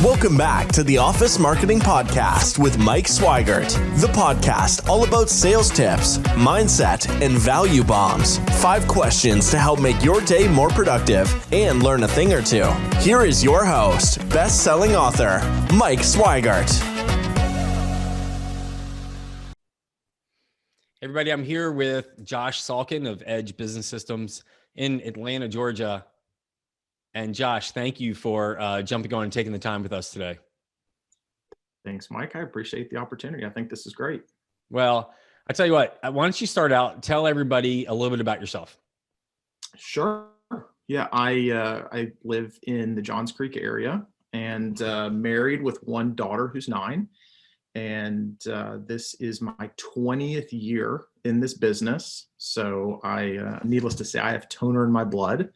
Welcome back to the Office Marketing Podcast with Mike Swigert, the podcast all about sales tips, mindset, and value bombs. 5 questions to help make your day more productive and learn a thing or two. Here is your host, best-selling author, Mike Swigert. Everybody, I'm here with Josh Salkin of Edge Business Systems in Atlanta, Georgia. And Josh, thank you for jumping on and taking the time with us today. Thanks, Mike. I appreciate the opportunity. I think this is great. Well, I tell you what, why don't you start out, tell everybody a little bit about yourself. Sure. Yeah, I live in the Johns Creek area and married with one daughter who's 9. And this is my 20th year in this business. So needless to say, I have toner in my blood.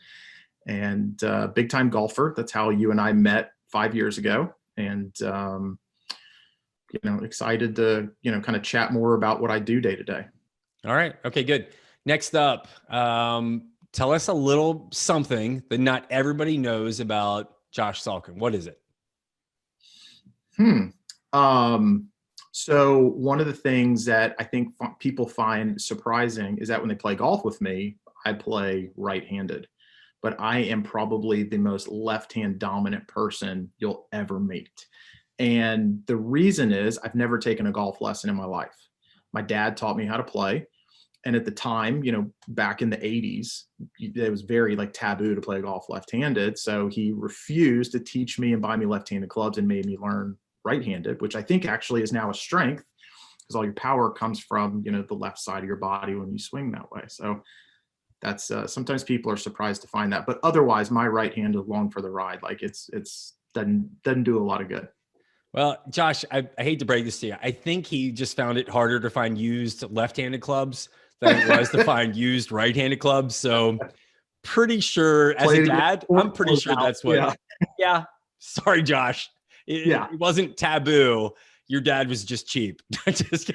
And big time golfer. That's how you and I met 5 years ago. And, excited to, kind of chat more about what I do day to day. All right. Okay, good. Next up, tell us a little something that not everybody knows about Josh Salkin. What is it? So one of the things that I think people find surprising is that when they play golf with me, I play right-handed. But I am probably the most left-hand dominant person you'll ever meet. And the reason is I've never taken a golf lesson in my life. My dad taught me how to play. And at the time, back in the 80s, it was very taboo to play golf left-handed. So he refused to teach me and buy me left-handed clubs and made me learn right-handed, which I think actually is now a strength because all your power comes from, the left side of your body when you swing that way. So that's sometimes people are surprised to find that, but otherwise my right hand is along for the ride. It's doesn't do a lot of good. Well, Josh, I hate to break this to you. I think he just found it harder to find used left-handed clubs than it was to find used right-handed clubs. So pretty sure as a dad, I'm pretty sure that's what, yeah. Sorry, Josh. It wasn't taboo. Your dad was just cheap. Just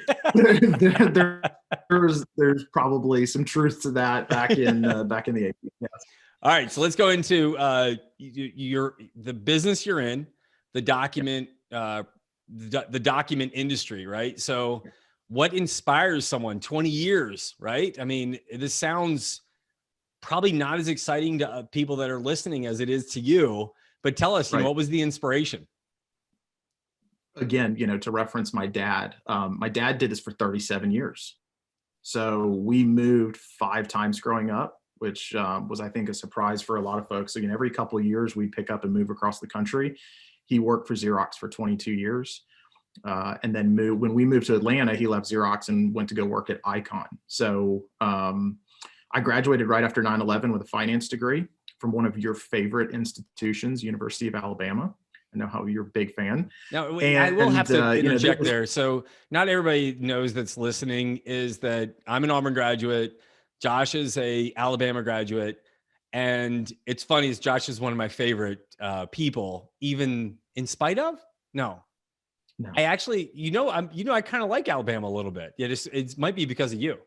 there's probably some truth to that back in the 80s. Yes. All right, so let's go into the business you're in, the document industry, right? So, what inspires someone? 20 years, right? I mean, this sounds probably not as exciting to people that are listening as it is to you. But tell us, what was the inspiration? Again, to reference my dad did this for 37 years. So we moved 5 times growing up, which was, I think, a surprise for a lot of folks. Again, every couple of years we pick up and move across the country. He worked for Xerox for 22 years. And then when we moved to Atlanta, he left Xerox and went to go work at Icon. So I graduated right after 9/11 with a finance degree from one of your favorite institutions, University of Alabama. I know how you're a big fan. Now, I will have to interject there. So not everybody knows that's listening is that I'm an Auburn graduate. Josh is a Alabama graduate. And it's funny is Josh is one of my favorite people, even in spite of? No. I actually, I kind of like Alabama a little bit. It might be because of you.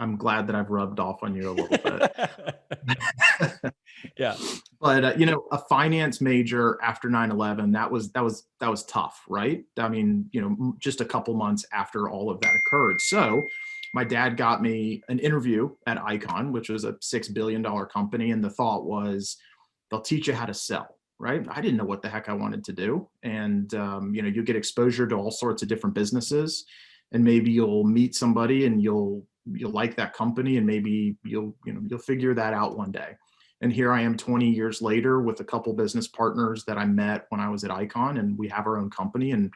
I'm glad that I've rubbed off on you a little bit. Yeah. But, a finance major after 9/11, that was tough, right? I mean, just a couple months after all of that occurred. So my dad got me an interview at Icon, which was a $6 billion company. And the thought was, they'll teach you how to sell, right? I didn't know what the heck I wanted to do. And, you get exposure to all sorts of different businesses, and maybe you'll meet somebody and you'll like that company, and maybe you'll figure that out one day. And here I am 20 years later with a couple business partners that I met when I was at Icon, and we have our own company and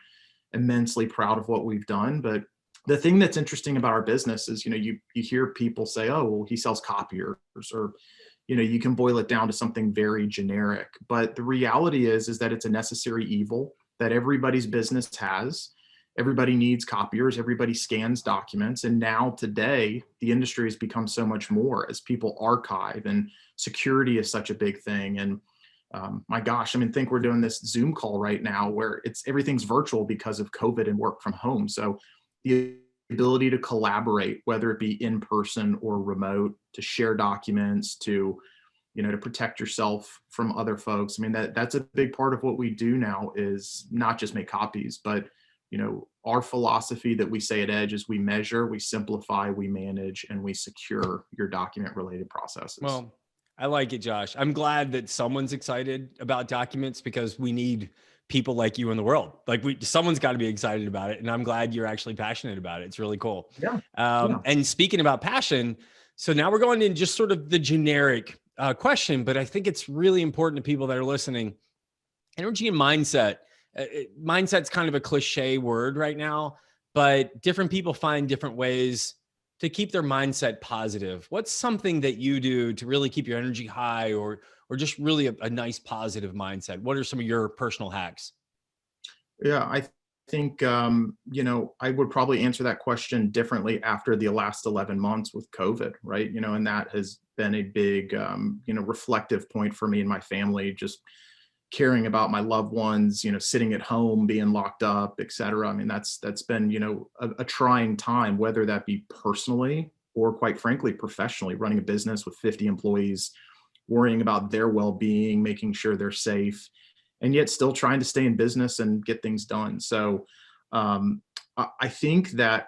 immensely proud of what we've done. But the thing that's interesting about our business is, you hear people say, oh, well, he sells copiers, or, you can boil it down to something very generic. But the reality is that it's a necessary evil that everybody's business has. Everybody needs copiers. Everybody scans documents. And now today, the industry has become so much more as people archive, and security is such a big thing. And my gosh, think we're doing this Zoom call right now where everything's virtual because of COVID and work from home. So the ability to collaborate, whether it be in person or remote, to share documents, to to protect yourself from other folks. I mean, that's a big part of what we do now, is not just make copies, but our philosophy that we say at Edge is we measure, we simplify, we manage, and we secure your document related processes. Well, I like it, Josh. I'm glad that someone's excited about documents, because we need people like you in the world. Like someone's got to be excited about it. And I'm glad you're actually passionate about it. It's really cool. Yeah. And speaking about passion, so now we're going in just sort of the generic question, but I think it's really important to people that are listening. Energy and mindset. Mindset's kind of a cliche word right now, but different people find different ways to keep their mindset positive. What's something that you do to really keep your energy high, or just really a nice positive mindset? What are some of your personal hacks? Yeah, I think, I would probably answer that question differently after the last 11 months with COVID, right? And that has been a big, reflective point for me and my family, just caring about my loved ones, sitting at home, being locked up, et cetera. I mean, that's been, a trying time, whether that be personally or, quite frankly, professionally, running a business with 50 employees, worrying about their well-being, making sure they're safe, and yet still trying to stay in business and get things done. So I think that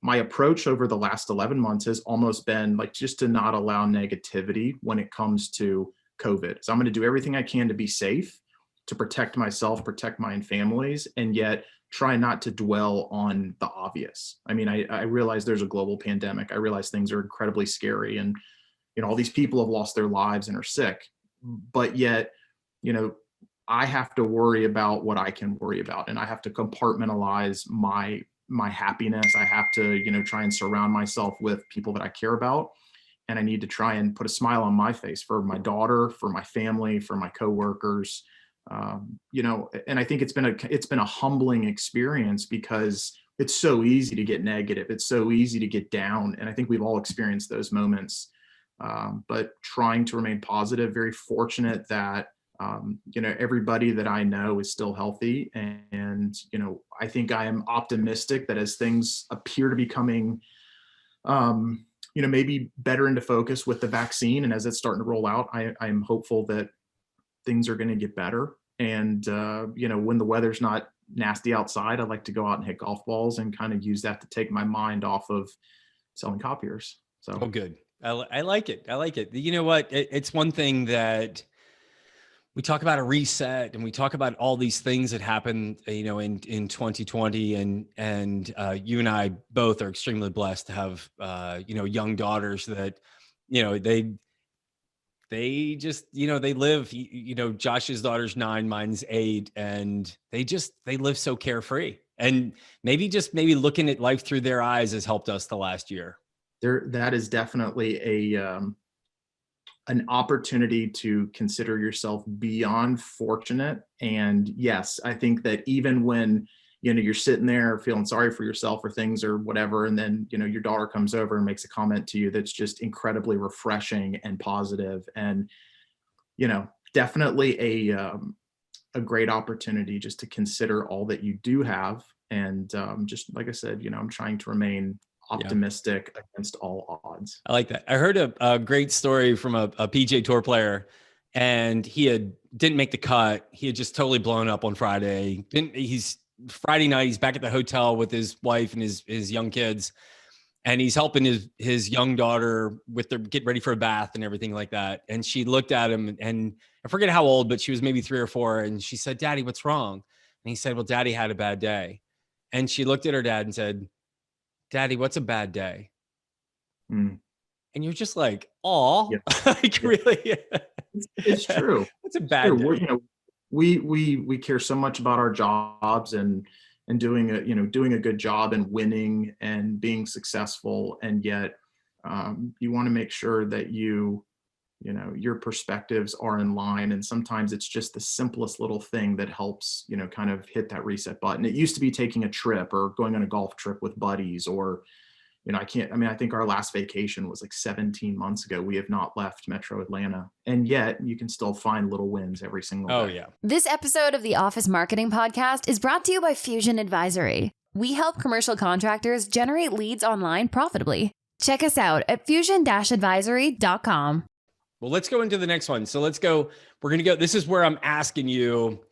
my approach over the last 11 months has almost been like just to not allow negativity when it comes to COVID. So I'm going to do everything I can to be safe, to protect myself, protect my families, and yet try not to dwell on the obvious. I mean, I realize there's a global pandemic. I realize things are incredibly scary, and all these people have lost their lives and are sick, but yet, I have to worry about what I can worry about, and I have to compartmentalize my happiness. I have to, try and surround myself with people that I care about. And I need to try and put a smile on my face for my daughter, for my family, for my coworkers, and I think it's been a humbling experience, because it's so easy to get negative. It's so easy to get down. And I think we've all experienced those moments, but trying to remain positive, very fortunate that, everybody that I know is still healthy. And, I think I am optimistic that as things appear to be coming, maybe better into focus with the vaccine, and as it's starting to roll out, I'm hopeful that things are going to get better. And, when the weather's not nasty outside, I like to go out and hit golf balls and kind of use that to take my mind off of selling copiers. So, oh, good. I like it. I like it. You know what? It's one thing that we talk about a reset, and we talk about all these things that happened, in 2020, and you and I both are extremely blessed to have, young daughters that, they just, they live, Josh's daughter's 9, mine's 8, and they live so carefree, and maybe looking at life through their eyes has helped us the last year. That is definitely an opportunity to consider yourself beyond fortunate. And yes, I think that even when, you're sitting there feeling sorry for yourself or things or whatever, and then, your daughter comes over and makes a comment to you that's just incredibly refreshing and positive, and, definitely a great opportunity just to consider all that you do have. And just like I said, I'm trying to remain optimistic against all odds. I like that. I heard a great story from a PGA Tour player, and he didn't make the cut. He had just totally blown up on Friday. Friday night, he's back at the hotel with his wife and his young kids, and he's helping his young daughter with their get ready for a bath and everything like that. And she looked at him, and I forget how old, but she was maybe 3 or 4. And she said, "Daddy, what's wrong?" And he said, "Well, Daddy had a bad day." And she looked at her dad and said, "Daddy, what's a bad day?" And you're just like, "Oh, like really?" It's true. What's a bad day? We care so much about our jobs and doing a good job and winning and being successful, and yet you want to make sure that your perspectives are in line. And sometimes it's just the simplest little thing that helps kind of hit that reset button. It used to be taking a trip or going on a golf trip with buddies, or I think our last vacation was like 17 months ago. We have not left Metro Atlanta, and yet you can still find little wins every single day. Oh yeah. This episode of the Office Marketing Podcast is brought to you by Fusion Advisory. We help commercial contractors generate leads online profitably. Check us out at fusion-advisory.com. Well, let's go into the next one. So we're going to go, this is where I'm asking you,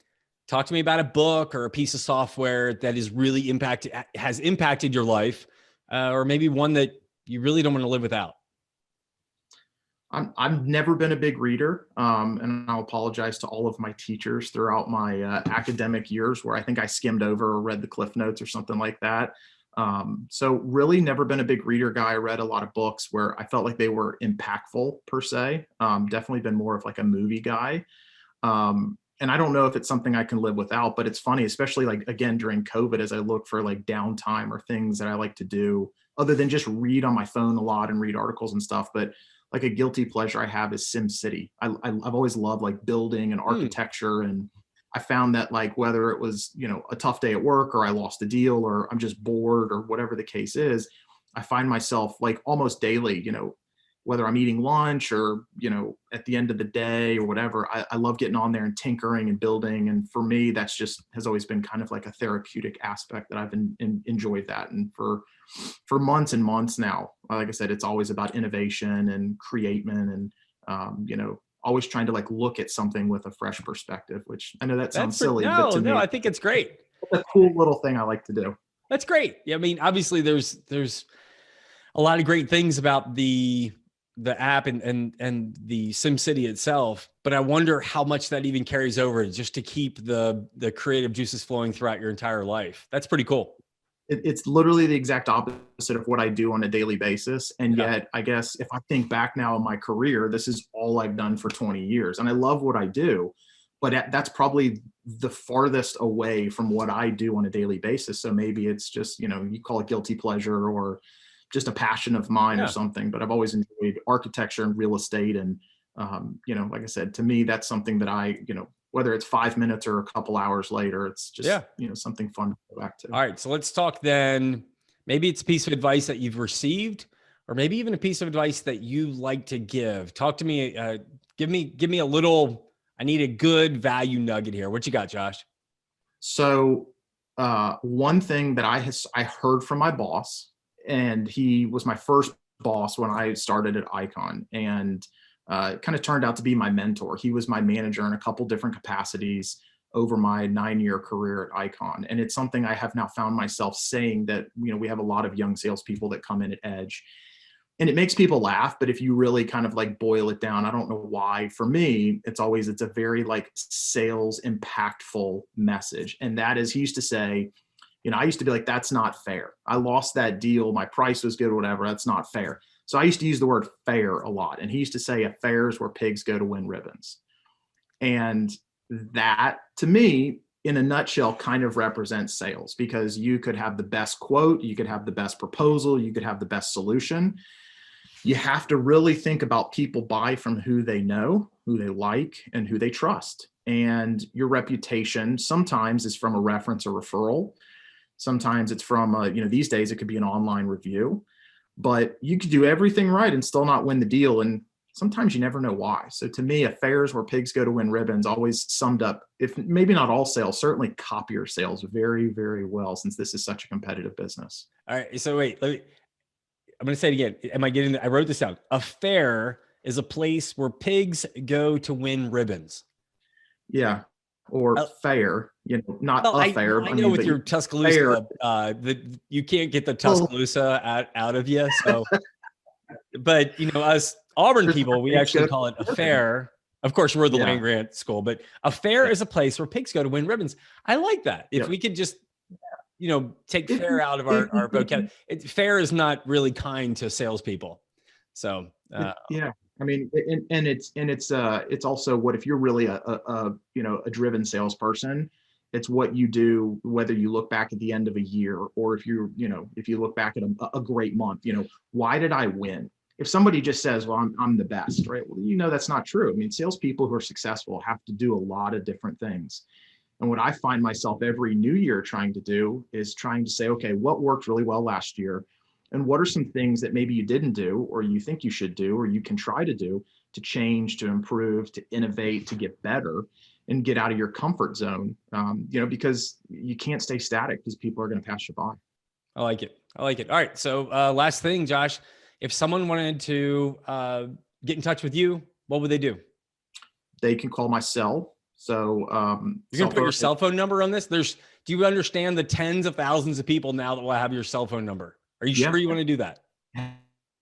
talk to me about a book or a piece of software that has really impacted your life, or maybe one that you really don't want to live without. I've never been a big reader, and I'll apologize to all of my teachers throughout my academic years where I think I skimmed over or read the Cliff Notes or something like that. So really never been a big reader guy. I read a lot of books where I felt like they were impactful per se. Definitely been more of like a movie guy. And I don't know if it's something I can live without, but it's funny, especially like, again, during COVID, as I look for like downtime or things that I like to do other than just read on my phone a lot and read articles and stuff. But like a guilty pleasure I have is Sim City. I've always loved like building and architecture. And I found that like, whether it was, a tough day at work or I lost a deal or I'm just bored or whatever the case is, I find myself like almost daily, whether I'm eating lunch or, at the end of the day or whatever, I love getting on there and tinkering and building. And for me, that's just has always been kind of like a therapeutic aspect that I've enjoyed that. And for months and months now, like I said, it's always about innovation and creation and, always trying to like look at something with a fresh perspective, which I know that sounds silly, but to me, I think it's great. It's a cool little thing I like to do. That's great. Yeah, I mean, obviously there's a lot of great things about the app and the SimCity itself, but I wonder how much that even carries over just to keep the creative juices flowing throughout your entire life. That's pretty cool. It's literally the exact opposite of what I do on a daily basis. And yet, I guess if I think back now in my career, this is all I've done for 20 years. And I love what I do, but that's probably the farthest away from what I do on a daily basis. So maybe it's just, you call it guilty pleasure or just a passion of mine or something, but I've always enjoyed architecture and real estate. And, like I said, to me, that's something that I, whether it's 5 minutes or a couple hours later, it's just, something fun to go back to. All right. So let's talk then. Maybe it's a piece of advice that you've received, or maybe even a piece of advice that you like to give. Talk to me, give me a little, I need a good value nugget here. What you got, Josh? So one thing that I heard from my boss, and he was my first boss when I started at Icon, and kind of turned out to be my mentor. He was my manager in a couple different capacities over my 9-year career at Icon. And it's something I have now found myself saying that, we have a lot of young salespeople that come in at Edge, and it makes people laugh. But if you really kind of like boil it down, I don't know why, for me, it's a very like sales impactful message. And that is, he used to say, I used to be like, that's not fair. I lost that deal. My price was good or whatever. That's not fair. So I used to use the word fair a lot. And he used to say, a fair is where pigs go to win ribbons. And that, to me, in a nutshell, kind of represents sales, because you could have the best quote, you could have the best proposal, you could have the best solution. You have to really think about people buy from who they know, who they like, and who they trust. And your reputation sometimes is from a reference or referral. Sometimes it's from, these days it could be an online review. But you could do everything right and still not win the deal. And sometimes you never know why. So to me, affairs where pigs go to win ribbons always summed up, if maybe not all sales, certainly copier sales very, very well, since this is such a competitive business. All right. So wait, I'm going to say it again. I wrote this down. A fair is a place where pigs go to win ribbons. Yeah. Or fair, not a fair. I know with your Tuscaloosa, you can't get the Tuscaloosa out of you. So, but us Auburn people, we actually call it a fair. Of course, we're the land grant school, but a fair is a place where pigs go to win ribbons. I like that. If we could just, take fair out of our vocabulary. Fair is not really kind to salespeople. So, I mean, and it's also what, if you're really a driven salesperson, it's what you do, whether you look back at the end of a year or if you look back at a great month, why did I win? If somebody just says, well, I'm the best, right? Well, that's not true. I mean, salespeople who are successful have to do a lot of different things. And what I find myself every new year trying to do is trying to say, okay, what worked really well last year? And what are some things that maybe you didn't do, or you think you should do, or you can try to do to change, to improve, to innovate, to get better and get out of your comfort zone? Because you can't stay static because people are going to pass you by. I like it. All right. So last thing, Josh, if someone wanted to get in touch with you, What would they do? They can call my cell. So you're going to put your cell phone number on this? Do you understand the tens of thousands of people now that will have your cell phone number? Are you sure you want to do that?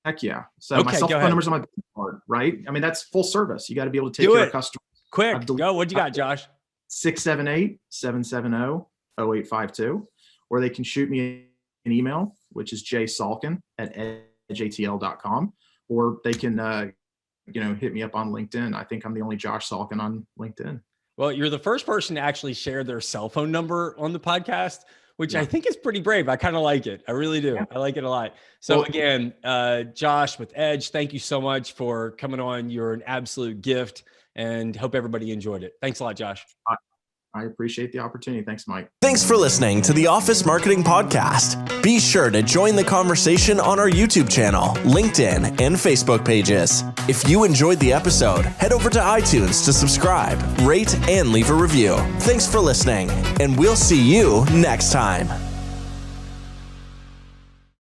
Heck yeah. So my cell phone number's on my business card, right? I mean, that's full service. You got to be able to take care of customers. Quick, go. What you got, Josh? 678-770-0852. Or they can shoot me an email, which is jsalkin@edgeatl.com. Or they can, hit me up on LinkedIn. I think I'm the only Josh Salkin on LinkedIn. Well, you're the first person to actually share their cell phone number on the podcast, which I think is pretty brave. I kind of like it. I really do. Yeah. I like it a lot. So again, Josh with Edge, thank you so much for coming on. You're an absolute gift, and hope everybody enjoyed it. Thanks a lot, Josh. I appreciate the opportunity. Thanks, Mike. Thanks for listening to the Office Marketing Podcast. Be sure to join the conversation on our YouTube channel, LinkedIn, and Facebook pages. If you enjoyed the episode, head over to iTunes to subscribe, rate, and leave a review. Thanks for listening, and we'll see you next time.